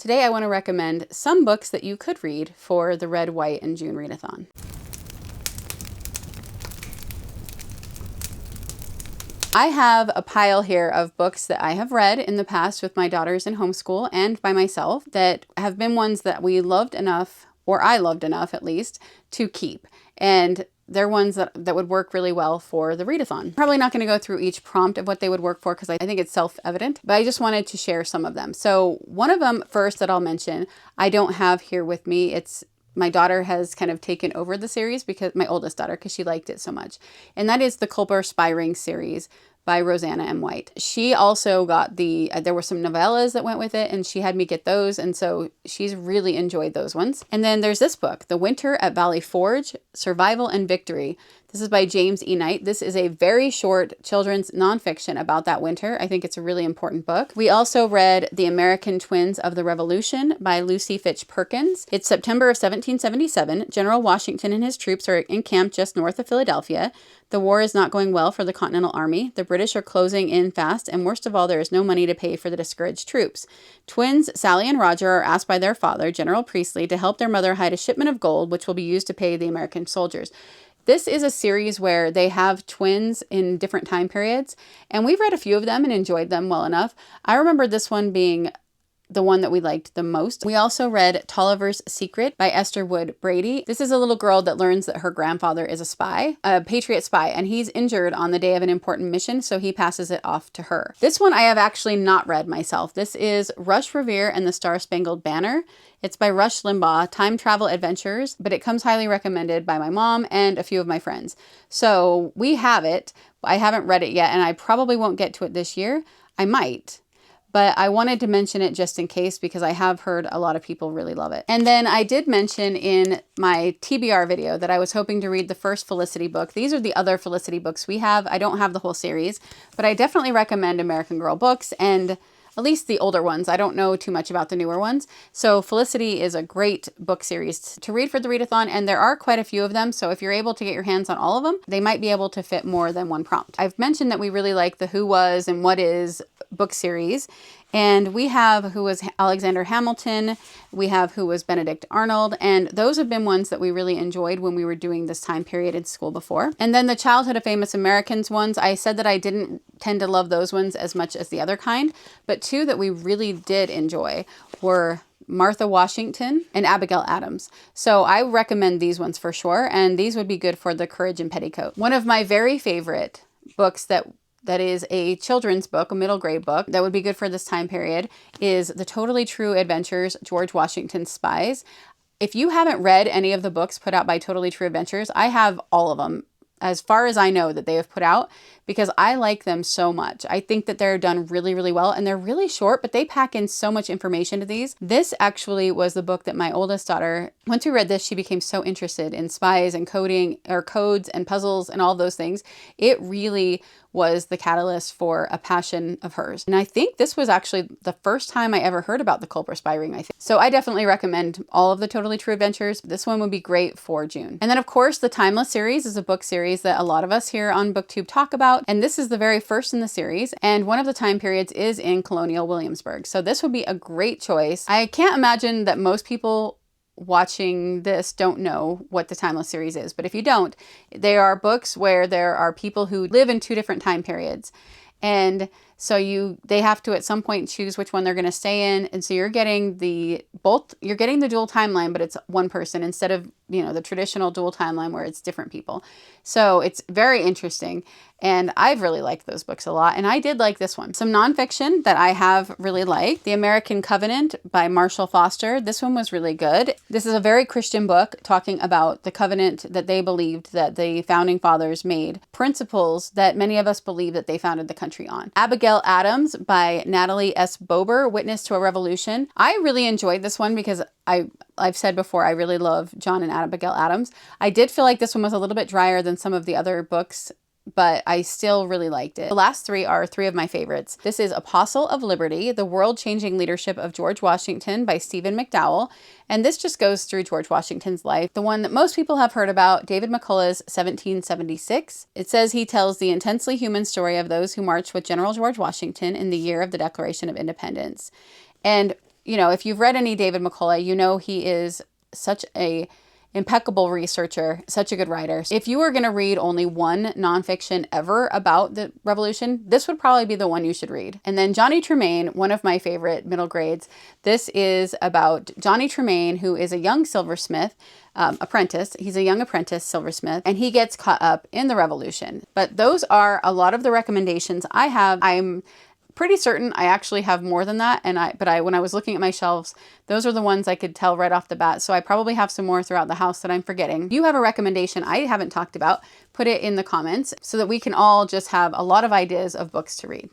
Today I want to recommend some books that you could read for the Red, White, and June readathon. I have a pile here of books that I have read in the past with my daughters in homeschool and by myself that have been ones that we loved enough, or I loved enough at least, to keep. And they're ones that would work really well for the readathon. Probably not going to go through each prompt of what they would work for because I think it's self-evident, but I just wanted to share some of them. So one of them first that I'll mention, I don't have here with me. My daughter has kind of taken over the series, because my oldest daughter, because she liked it so much. And that is the Culper Spy Ring series by Rosanna M. White. She also got there were some novellas that went with it, and she had me get those, and so she's really enjoyed those ones. And then there's this book, The Winter at Valley Forge, Survival and Victory. This is by James E. Knight. This is a very short children's nonfiction about that winter. I think it's a really important book. We also read The American Twins of the Revolution by Lucy Fitch Perkins. It's September of 1777. General Washington and his troops are encamped just north of Philadelphia. The war is not going well for the Continental Army. The British are closing in fast, and worst of all, there is no money to pay for the discouraged troops. Twins Sally and Roger are asked by their father, General Priestley, to help their mother hide a shipment of gold, which will be used to pay the American soldiers. This is a series where they have twins in different time periods, and we've read a few of them and enjoyed them well enough. I remember this one being the one that we liked the most. We also read Tolliver's Secret by Esther Wood Brady. This is a little girl that learns that her grandfather is a spy, a Patriot spy, and he's injured on the day of an important mission, so he passes it off to her. This one I have actually not read myself. This is Rush Revere and the Star-Spangled Banner. It's by Rush Limbaugh, Time Travel Adventures, but it comes highly recommended by my mom and a few of my friends. So we have it. I haven't read it yet, and I probably won't get to it this year. I might. But I wanted to mention it just in case because I have heard a lot of people really love it. And then I did mention in my TBR video that I was hoping to read the first Felicity book. These are the other Felicity books we have. I don't have the whole series, but I definitely recommend American Girl books, and at least the older ones. I don't know too much about the newer ones. So Felicity is a great book series to read for the readathon, and there are quite a few of them. So if you're able to get your hands on all of them, they might be able to fit more than one prompt. I've mentioned that we really like the Who Was and What Is book series. And we have Who Was Alexander Hamilton, we have Who Was Benedict Arnold, and those have been ones that we really enjoyed when we were doing this time period in school before. And then the Childhood of Famous Americans ones, I said that I didn't tend to love those ones as much as the other kind, but two that we really did enjoy were Martha Washington and Abigail Adams. So I recommend these ones for sure, and these would be good for the Courage in Petticoat. One of my very favorite books that is a children's book, a middle grade book, that would be good for this time period is The Totally True Adventures, George Washington's Spies. If you haven't read any of the books put out by Totally True Adventures, I have all of them, as far as I know, that they have put out, because I like them so much. I think that they're done really, really well, and they're really short, but they pack in so much information to these. This actually was the book that my oldest daughter, once we read this, she became so interested in spies and coding, or codes and puzzles and all those things. It really was the catalyst for a passion of hers. And I think this was actually the first time I ever heard about the Culper Spy Ring, I think. So I definitely recommend all of the Totally True Adventures. This one would be great for June. And then of course, the Timeless series is a book series that a lot of us here on BookTube talk about. And this is the very first in the series. And one of the time periods is in colonial Williamsburg. So this would be a great choice. I can't imagine that most people watching this don't know what the Timeless series is, but if you don't, they are books where there are people who live in two different time periods, and so they have to at some point choose which one they're going to stay in, and so you're getting the dual timeline, but it's one person instead of the traditional dual timeline where it's different people. So it's very interesting, and I've really liked those books a lot, and I did like this one. Some nonfiction that I have really liked: The American Covenant by Marshall Foster. This one was really good. This is a very Christian book talking about the covenant that they believed that the founding fathers made, principles that many of us believe that they founded the country on. Abigail Adams by Natalie S. Bober, Witness to a Revolution. I really enjoyed this one because I've said before, I really love John and Abigail Adams. I did feel like this one was a little bit drier than some of the other books, but I still really liked it. The last three are three of my favorites. This is Apostle of Liberty, The World-Changing Leadership of George Washington by Stephen McDowell. And this just goes through George Washington's life. The one that most people have heard about, David McCullough's 1776. It says he tells the intensely human story of those who marched with General George Washington in the year of the Declaration of Independence. And you know, if you've read any David McCullough, you know he is such a impeccable researcher, such a good writer. If you were going to read only one nonfiction ever about the revolution, this would probably be the one you should read. And then Johnny Tremain, one of my favorite middle grades. This is about Johnny Tremain, who is a young silversmith, apprentice. He's a young apprentice silversmith, and he gets caught up in the revolution. But those are a lot of the recommendations I have. I'm pretty certain I actually have more than that, but when I was looking at my shelves, those are the ones I could tell right off the bat. So I probably have some more throughout the house that I'm forgetting. If you have a recommendation I haven't talked about, put it in the comments so that we can all just have a lot of ideas of books to read.